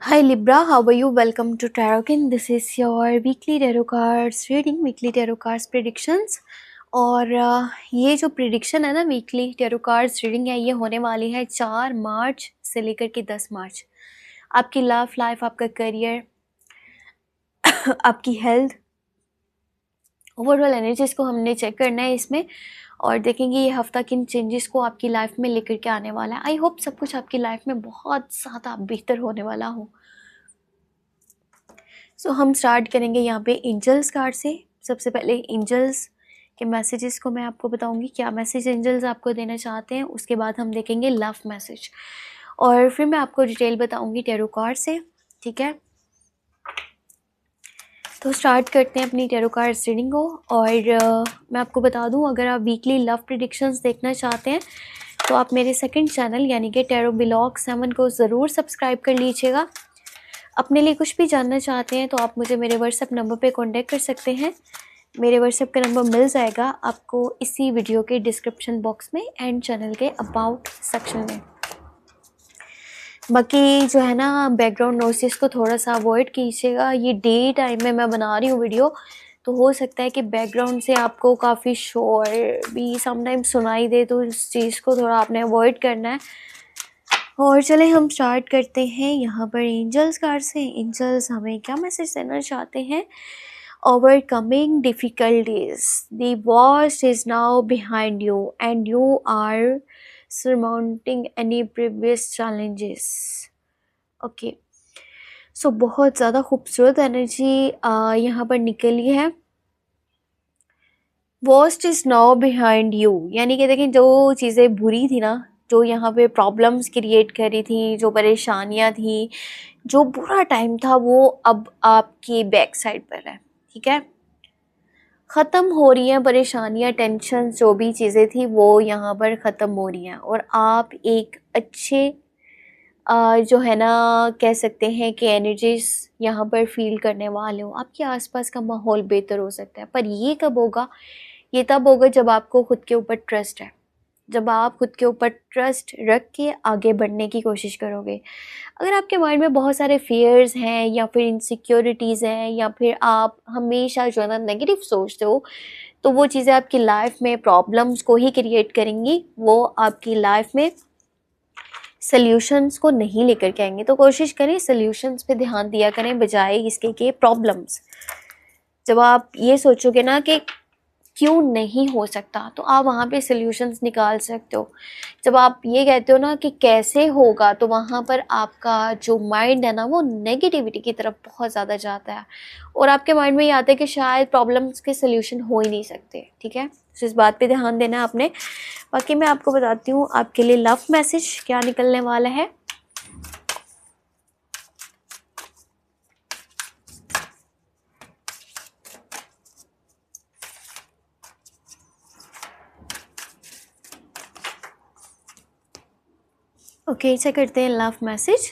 Hi Libra, how are you? Welcome to Tarotkin. This is your weekly tarot cards reading, weekly tarot cards predictions. और ये जो prediction है ना weekly tarot cards reading है, ये होने वाली है 4 मार्च से लेकर के 10 मार्च। आपकी लव लाइफ, आपका करियर, आपकी हेल्थ, ओवरऑल एनर्जीज को हमने चेक करना है इसमें और देखेंगे ये हफ्ता किन चेंजेस को आपकी लाइफ में लेकर के आने वाला है। आई होप सब कुछ आपकी लाइफ में बहुत ज़्यादा बेहतर होने वाला हो। सो हम स्टार्ट करेंगे यहाँ पे एंजल्स कार्ड से। सबसे पहले एंजल्स के मैसेजेस को मैं आपको बताऊंगी, क्या मैसेज एंजल्स आपको देना चाहते हैं। उसके बाद हम देखेंगे लव मैसेज और फिर मैं आपको डिटेल बताऊंगी टैरो कार्ड से, ठीक है। तो स्टार्ट करते हैं अपनी टैरो कार्ड रीडिंग को। और मैं आपको बता दूं, अगर आप वीकली लव प्रेडिक्शंस देखना चाहते हैं तो आप मेरे सेकंड चैनल यानी कि टैरो ब्लॉग 7 को ज़रूर सब्सक्राइब कर लीजिएगा। अपने लिए कुछ भी जानना चाहते हैं तो आप मुझे मेरे व्हाट्सएप नंबर पे कांटेक्ट कर सकते हैं। मेरे व्हाट्सएप का नंबर मिल जाएगा आपको इसी वीडियो के डिस्क्रिप्शन बॉक्स में एंड चैनल के अबाउट सेक्शन में। बाकी जो है ना, बैकग्राउंड नॉइसेस को थोड़ा सा अवॉइड कीजिएगा। ये डे टाइम में मैं बना रही हूँ वीडियो, तो हो सकता है कि बैकग्राउंड से आपको काफ़ी शोर भी समटाइम्स सुनाई दे, तो इस चीज़ को थोड़ा आपने अवॉइड करना है। और चले हम स्टार्ट करते हैं यहाँ पर एंजल्स कार्ड से। एंजल्स हमें क्या मैसेज देना चाहते हैं। Overcoming difficulties, the worst is now behind you and you are surmounting any previous challenges. Okay, so बहुत ज़्यादा खूबसूरत एनर्जी यहाँ पर निकली है। Worst is now behind you, यानी कि देखें जो चीज़ें बुरी थी ना, जो यहाँ पे प्रॉब्लम्स क्रिएट करी थी, जो परेशानियाँ थी, जो बुरा टाइम था, वो अब आपकी बैक साइड पर है, ठीक है। ख़त्म हो रही हैं परेशानियाँ, टेंशन, जो भी चीज़ें थी वो यहाँ पर ख़त्म हो रही हैं और आप एक अच्छे जो है ना, कह सकते हैं कि एनर्जीज यहाँ पर फील करने वाले हो। आपके आसपास का माहौल बेहतर हो सकता है, पर ये कब होगा? ये तब होगा जब आपको खुद के ऊपर ट्रस्ट है, जब आप खुद के ऊपर ट्रस्ट रख के आगे बढ़ने की कोशिश करोगे। अगर आपके माइंड में बहुत सारे फियर्स हैं या फिर इनसिक्योरिटीज़ हैं या फिर आप हमेशा जो है ना नेगेटिव सोचते हो, तो वो चीज़ें आपकी लाइफ में प्रॉब्लम्स को ही क्रिएट करेंगी, वो आपकी लाइफ में सल्यूशंस को नहीं लेकर के आएंगे। तो कोशिश करें सल्यूशंस पे ध्यान दिया करें बजाय इसके कि प्रॉब्लम्स। जब आप ये सोचोगे ना कि क्यों नहीं हो सकता, तो आप वहाँ पे सल्यूशंस निकाल सकते हो। जब आप ये कहते हो ना कि कैसे होगा, तो वहाँ पर आपका जो माइंड है ना, वो नेगेटिविटी की तरफ बहुत ज़्यादा जाता है और आपके माइंड में ये आता है कि शायद प्रॉब्लम्स के सल्यूशन हो ही नहीं सकते, ठीक है। तो इस बात पे ध्यान देना है आपने। बाकी मैं आपको बताती हूँ आपके लिए लव मैसेज क्या निकलने वाला है। ओके, ऐसा करते हैं love message.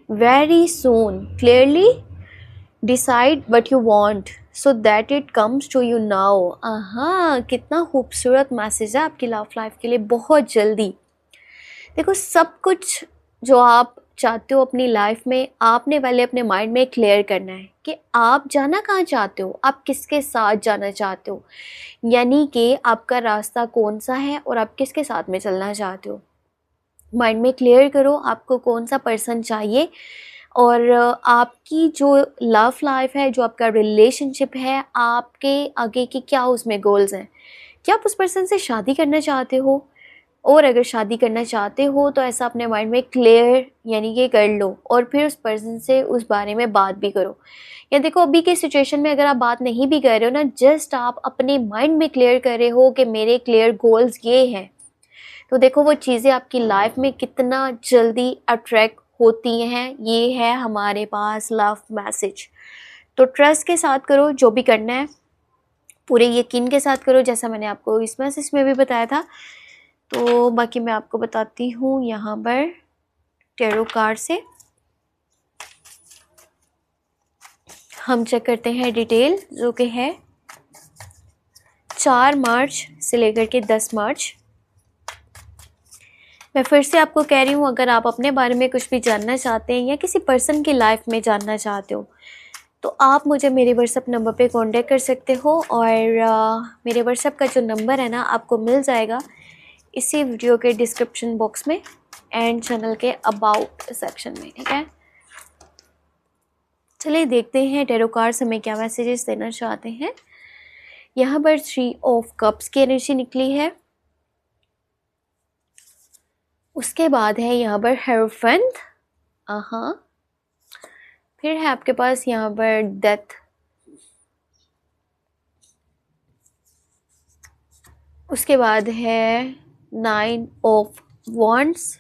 Very soon clearly decide what you want so that it comes to you now. हाँ, कितना खूबसूरत मैसेज है आपकी लव लाइफ के लिए। बहुत जल्दी देखो, सब कुछ जो आप चाहते हो अपनी लाइफ में, आपने पहले अपने माइंड में क्लियर करना है कि आप जाना कहाँ चाहते हो, आप किसके साथ जाना चाहते हो, यानी कि आपका रास्ता कौन सा है और आप किसके साथ में चलना चाहते हो। माइंड में क्लियर करो आपको कौन सा पर्सन चाहिए और आपकी जो लव लाइफ है, जो आपका रिलेशनशिप है, आपके आगे की क्या उसमें गोल्स हैं। क्या आप उस पर्सन से शादी करना चाहते हो? और अगर शादी करना चाहते हो तो ऐसा अपने माइंड में क्लियर यानी कि कर लो और फिर उस पर्सन से उस बारे में बात भी करो। या देखो, अभी के सिचुएशन में अगर आप बात नहीं भी कर रहे हो ना, जस्ट आप अपने माइंड में क्लियर कर रहे हो कि मेरे क्लियर गोल्स ये हैं, तो देखो वो चीज़ें आपकी लाइफ में कितना जल्दी अट्रैक्ट होती हैं। ये है हमारे पास लव मैसेज। तो ट्रस्ट के साथ करो, जो भी करना है पूरे यकीन के साथ करो, जैसा मैंने आपको इस मैसेज में भी बताया था। तो बाकी मैं आपको बताती हूँ यहाँ पर टैरो कार्ड से। हम चेक करते हैं डिटेल, जो कि है 4 मार्च से लेकर के 10 मार्च। मैं फिर से आपको कह रही हूँ, अगर आप अपने बारे में कुछ भी जानना चाहते हैं या किसी पर्सन की लाइफ में जानना चाहते हो तो आप मुझे मेरे व्हाट्सअप नंबर पे कांटेक्ट कर सकते हो। और मेरे व्हाट्सअप का जो नंबर है ना, आपको मिल जाएगा इसी वीडियो के डिस्क्रिप्शन बॉक्स में एंड चैनल के अबाउट सेक्शन में, ठीक है। चलिए देखते हैं टैरो कार्ड्स हमें क्या मैसेजेस देना चाहते हैं। यहाँ पर 3 ऑफ कप्स की एनर्जी निकली है। उसके बाद है यहाँ पर हेरोफेंट, फिर है आपके पास यहाँ पर डेथ, उसके बाद है 9 ऑफ वॉन्ड्स,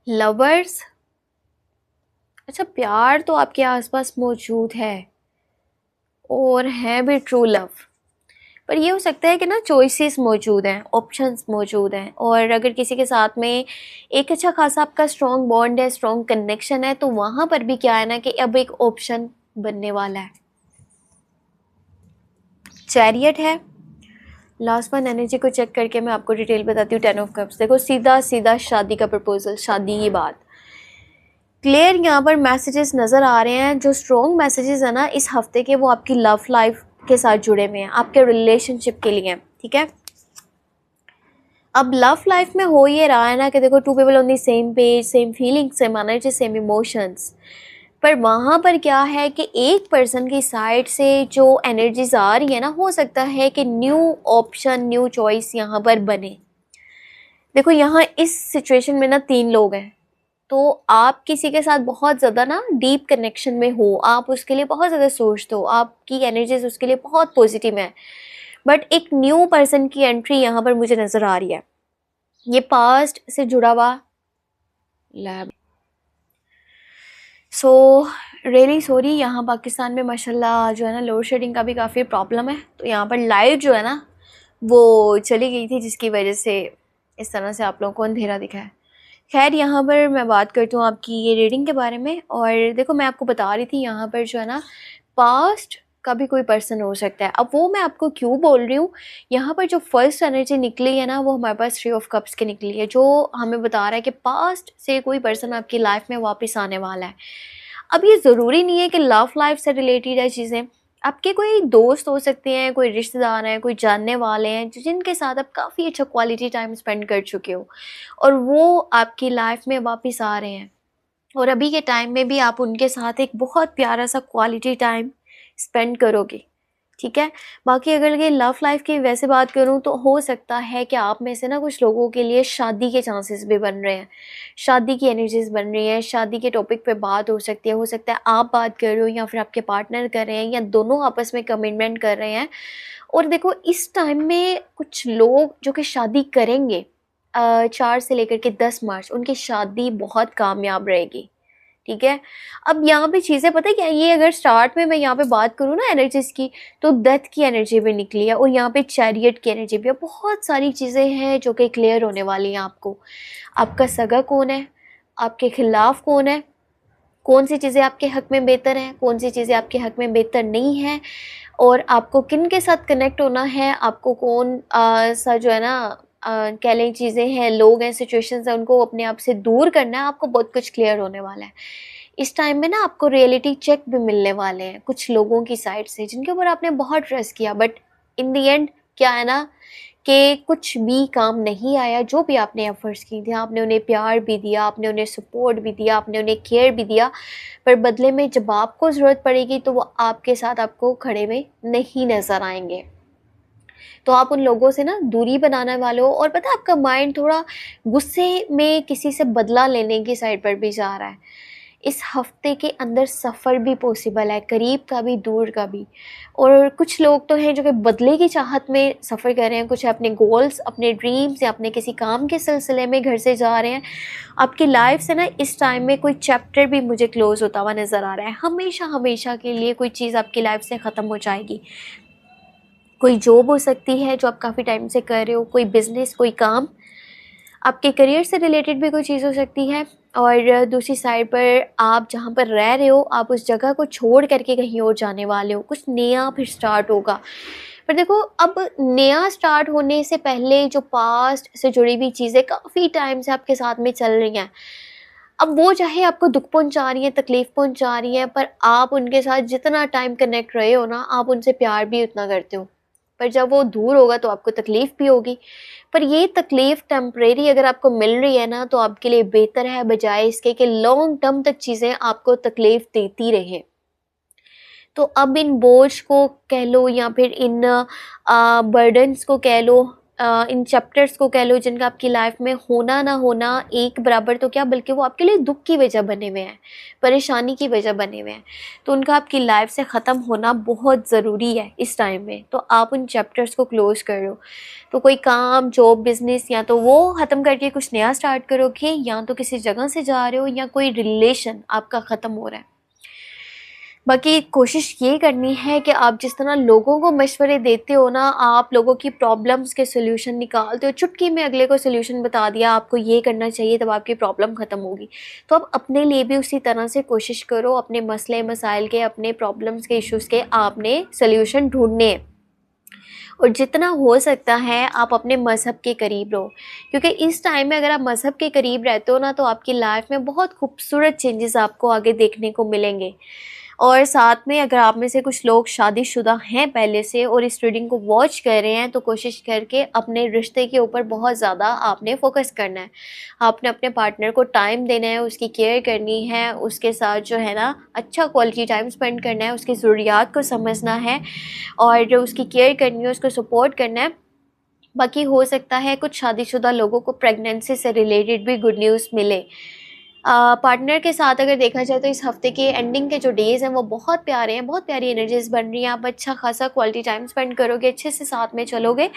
लवर्स। अच्छा, प्यार तो आपके आसपास मौजूद है और है भी ट्रू लव, पर ये हो सकता है कि ना चॉइसेस मौजूद हैं, ऑप्शंस मौजूद हैं। और अगर किसी के साथ में एक अच्छा खासा आपका स्ट्रॉन्ग बॉन्ड है, स्ट्रॉन्ग कनेक्शन है, तो वहाँ पर भी क्या है ना कि अब एक ऑप्शन बनने वाला है। चैरियट है। लास्ट वन एनर्जी को चेक करके मैं आपको डिटेल बताती हूँ। 10 ऑफ कप्स, देखो सीधा सीधा शादी का प्रपोजल, शादी की बात क्लियर यहाँ पर मैसेजेस नज़र आ रहे हैं। जो स्ट्रॉन्ग मैसेजेस है ना इस हफ्ते के, वो आपकी लव लाइफ के साथ जुड़े हुए हैं, आपके रिलेशनशिप के लिए, ठीक है। अब लव लाइफ में हो ये रहा है ना कि देखो 2 people on the same page, same feelings, same energy, same emotions, पर वहाँ पर क्या है कि एक पर्सन की साइड से जो एनर्जीज आ रही है ना, हो सकता है कि न्यू ऑप्शन, न्यू चॉइस यहाँ पर बने। देखो यहाँ इस सिचुएशन में ना 3 लोग हैं, तो आप किसी के साथ बहुत ज़्यादा ना डीप कनेक्शन में हो, आप उसके लिए बहुत ज़्यादा सोचते हो, आपकी एनर्जीज उसके लिए बहुत पॉजिटिव है, बट एक न्यू पर्सन की एंट्री यहाँ पर मुझे नज़र आ रही है। ये पास्ट से जुड़ा हुआ लैब, सो रियली सॉरी। यहाँ पाकिस्तान में माशाल्लाह जो है ना लोड शेडिंग का भी काफ़ी प्रॉब्लम है, तो यहाँ पर लाइट जो है ना वो चली गई थी, जिसकी वजह से इस तरह से आप लोगों को अंधेरा दिखा है। खैर यहाँ पर मैं बात करती हूँ आपकी ये रीडिंग के बारे में। और देखो मैं आपको बता रही थी यहाँ पर जो है ना पास्ट का भी कोई पर्सन हो सकता है। अब वो मैं आपको क्यों बोल रही हूँ, यहाँ पर जो फर्स्ट एनर्जी निकली है ना वो हमारे पास 3 ऑफ कप्स की निकली है, जो हमें बता रहा है कि पास्ट से कोई पर्सन आपकी लाइफ में वापस आने वाला है। अब ये ज़रूरी नहीं है कि लव लाइफ से रिलेटेड है चीज़ें, आपके कोई दोस्त हो सकते हैं, कोई रिश्तेदार हैं, कोई जानने वाले हैं जिनके साथ आप काफ़ी अच्छा क्वालिटी टाइम स्पेंड कर चुके हो और वो आपकी लाइफ में वापस आ रहे हैं, और अभी के टाइम में भी आप उनके साथ एक बहुत प्यारा सा क्वालिटी टाइम स्पेंड करोगे, ठीक है। बाकी अगर ये लव लाइफ की वैसे बात करूं तो हो सकता है कि आप में से ना कुछ लोगों के लिए शादी के चांसेस भी बन रहे हैं, शादी की एनर्जीज बन रही हैं, शादी के टॉपिक पे बात हो सकती है। हो सकता है आप बात कर रहे हो या फिर आपके पार्टनर कर रहे हैं या दोनों आपस में कमिटमेंट कर रहे हैं। और देखो इस टाइम में कुछ लोग जो कि शादी करेंगे 4 से लेकर के 10 मार्च उनकी शादी बहुत कामयाब रहेगी, ठीक है। अब यहाँ पे चीज़ें पता है क्या, ये अगर स्टार्ट में मैं यहाँ पे बात करूँ ना एनर्जीज की, तो डेथ की एनर्जी भी निकली है और यहाँ पे चैरियट की एनर्जी भी है। बहुत सारी चीज़ें हैं जो कि क्लियर होने वाली हैं आपको। आपका सगा कौन है, आपके खिलाफ कौन है, कौन सी चीज़ें आपके हक़ में बेहतर हैं, कौन सी चीज़ें आपके हक़ में बेहतर नहीं है, और आपको किन के साथ कनेक्ट होना है, आपको कौन सा जो है ना कह लें चीज़ें हैं, लोग हैं, सिचुएशंस हैं, उनको अपने आप से दूर करना है। आपको बहुत कुछ क्लियर होने वाला है इस टाइम में ना। आपको रियलिटी चेक भी मिलने वाले हैं कुछ लोगों की साइड से जिनके ऊपर आपने बहुत ट्रस्ट किया, बट इन दी एंड क्या है ना कि कुछ भी काम नहीं आया। जो भी आपने एफर्ट्स की थी, आपने उन्हें प्यार भी दिया, आपने उन्हें सपोर्ट भी दिया, आपने उन्हें केयर भी दिया, पर बदले में जब आपको ज़रूरत पड़ेगी तो वो आपके साथ आपको खड़े में नहीं नज़र आएंगे। तो आप उन लोगों से ना दूरी बनाने वाले हो। और पता है आपका माइंड थोड़ा गुस्से में किसी से बदला लेने की साइड पर भी जा रहा है। इस हफ्ते के अंदर सफ़र भी पॉसिबल है, करीब का भी दूर का भी। और कुछ लोग तो हैं जो कि बदले की चाहत में सफ़र कर रहे हैं, कुछ अपने गोल्स, अपने ड्रीम्स या अपने किसी काम के सिलसिले में घर से जा रहे हैं। आपकी लाइफ से ना इस टाइम में कोई चैप्टर भी मुझे क्लोज़ होता हुआ नज़र आ रहा है। हमेशा हमेशा के लिए कोई चीज़ आपकी लाइफ से ख़त्म हो जाएगी। कोई जॉब हो सकती है जो आप काफ़ी टाइम से कर रहे हो, कोई बिज़नेस, कोई काम, आपके करियर से रिलेटेड भी कोई चीज़ हो सकती है। और दूसरी साइड पर आप जहाँ पर रह रहे हो, आप उस जगह को छोड़ करके कहीं और जाने वाले हो, कुछ नया फिर स्टार्ट होगा। पर देखो, अब नया स्टार्ट होने से पहले जो पास्ट से जुड़ी हुई चीज़ें काफ़ी टाइम से आपके साथ में चल रही हैं, अब वो चाहे आपको दुःख पहुँचा रही हैं, तकलीफ़ पहुँचा रही हैं, पर आप उनके साथ जितना टाइम कनेक्ट रहे हो ना, आप उनसे प्यार भी उतना करते हो। पर जब वो दूर होगा तो आपको तकलीफ़ भी होगी। पर ये तकलीफ़ टेम्परेरी अगर आपको मिल रही है ना, तो आपके लिए बेहतर है बजाए इसके कि लॉन्ग टर्म तक चीज़ें आपको तकलीफ़ देती रहें। तो अब इन बोझ को कह लो या फिर इन बर्डन्स को कह लो, इन चैप्टर्स को कह लो, जिनका आपकी लाइफ में होना ना होना एक बराबर तो क्या, बल्कि वो आपके लिए दुख की वजह बने हुए हैं, परेशानी की वजह बने हुए हैं, तो उनका आपकी लाइफ से ख़त्म होना बहुत ज़रूरी है इस टाइम में। तो आप उन चैप्टर्स को क्लोज करो। तो कोई काम, जॉब, बिजनेस, या तो वो ख़त्म करके कुछ नया स्टार्ट करोगे, या तो किसी जगह से जा रहे हो, या कोई रिलेशन आपका ख़त्म हो रहा है। बाकी कोशिश ये करनी है कि आप जिस तरह लोगों को मशवरे देते हो ना, आप लोगों की प्रॉब्लम्स के सॉल्यूशन निकालते हो, चुटकी में अगले को सॉल्यूशन बता दिया आपको ये करना चाहिए तब आपकी प्रॉब्लम ख़त्म होगी। तो आप अपने लिए भी उसी तरह से कोशिश करो, अपने मसले मसाइल के, अपने प्रॉब्लम्स के, इश्यूज़ के आपने सॉल्यूशन ढूंढने हैं। और जितना हो सकता है आप अपने मज़हब के करीब रहो, क्योंकि इस टाइम में अगर आप मज़हब के करीब रहते हो ना, तो आपकी लाइफ में बहुत खूबसूरत चेंजेस आपको आगे देखने को मिलेंगे। और साथ में अगर आप में से कुछ लोग शादीशुदा हैं पहले से और इस रीडिंग को वॉच कर रहे हैं, तो कोशिश करके अपने रिश्ते के ऊपर बहुत ज़्यादा आपने फोकस करना है। आपने अपने पार्टनर को टाइम देना है, उसकी केयर करनी है, उसके साथ जो है ना अच्छा क्वालिटी टाइम स्पेंड करना है, उसकी ज़रूरियात को समझना है और जो उसकी केयर करनी है, उसको सपोर्ट करना है। बाकी हो सकता है कुछ शादीशुदा लोगों को प्रेगनेंसी से रिलेटेड भी गुड न्यूज़ मिले। पार्टनर के साथ अगर देखा जाए तो इस हफ्ते के एंडिंग के जो डेज़ हैं वो बहुत प्यारे हैं, बहुत प्यारी एनर्जीज़ बन रही हैं। आप अच्छा खासा क्वालिटी टाइम स्पेंड करोगे, अच्छे से साथ में चलोगे।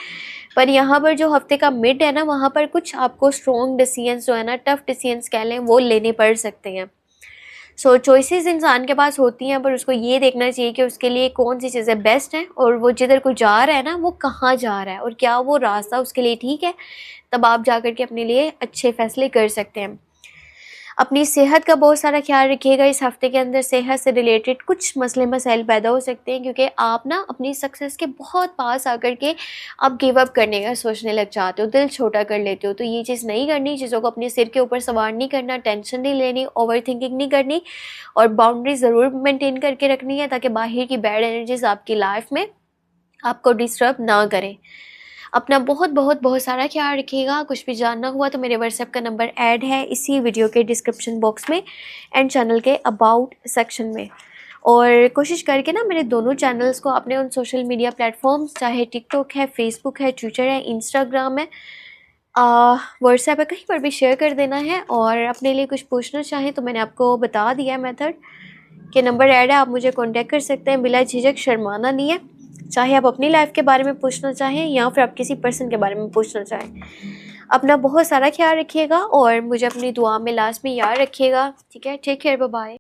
पर यहाँ पर जो हफ्ते का मिड है ना, वहाँ पर कुछ आपको स्ट्रॉन्ग डिसीजंस जो है ना, टफ डिसीजंस कह लें, वो लेने पड़ सकते हैं। सो चॉइसेस इंसान के पास होती हैं, पर उसको ये देखना चाहिए कि उसके लिए कौन सी चीज़ें बेस्ट हैं और वो जिधर को जा रहा है ना, वो कहाँ जा रहा है और क्या वो रास्ता उसके लिए ठीक है। तब आप जा कर के अपने लिए अच्छे फ़ैसले कर सकते हैं। अपनी सेहत का बहुत सारा ख्याल रखिएगा। इस हफ्ते के अंदर सेहत से रिलेटेड कुछ मसले मसाइल पैदा हो सकते हैं, क्योंकि आप ना अपनी सक्सेस के बहुत पास आकर के आप गिव अप करने का सोचने लग जाते हो, दिल छोटा कर लेते हो। तो ये चीज़ नहीं करनी, चीज़ों को अपने सिर के ऊपर सवार नहीं करना, टेंशन नहीं लेनी, ओवर थिंकिंग नहीं करनी और बाउंड्री ज़रूर मेंटेन करके रखनी है, ताकि बाहर की बैड एनर्जीज आपकी लाइफ में आपको डिस्टर्ब ना करें। अपना बहुत बहुत बहुत सारा ख्याल रखिएगा। कुछ भी जानना हुआ तो मेरे व्हाट्सएप का नंबर ऐड है इसी वीडियो के डिस्क्रिप्शन बॉक्स में एंड चैनल के अबाउट सेक्शन में। और कोशिश करके ना मेरे दोनों चैनल्स को आपने उन सोशल मीडिया प्लेटफॉर्म्स, चाहे टिकटॉक है, फेसबुक है, ट्विटर है, इंस्टाग्राम है, व्हाट्सएप है, कहीं पर भी शेयर कर देना है। और अपने लिए कुछ पूछना चाहें तो मैंने आपको बता दिया है मेथड के, नंबर ऐड है, आप मुझे कांटेक्ट कर सकते हैं बिला झिझक, शर्माना नहीं है। चाहे आप अपनी लाइफ के बारे में पूछना चाहें या फिर आप किसी पर्सन के बारे में पूछना चाहें। अपना बहुत सारा ख्याल रखिएगा और मुझे अपनी दुआ में लास्ट में याद रखिएगा। ठीक है, टेक केयर, बाय बाय।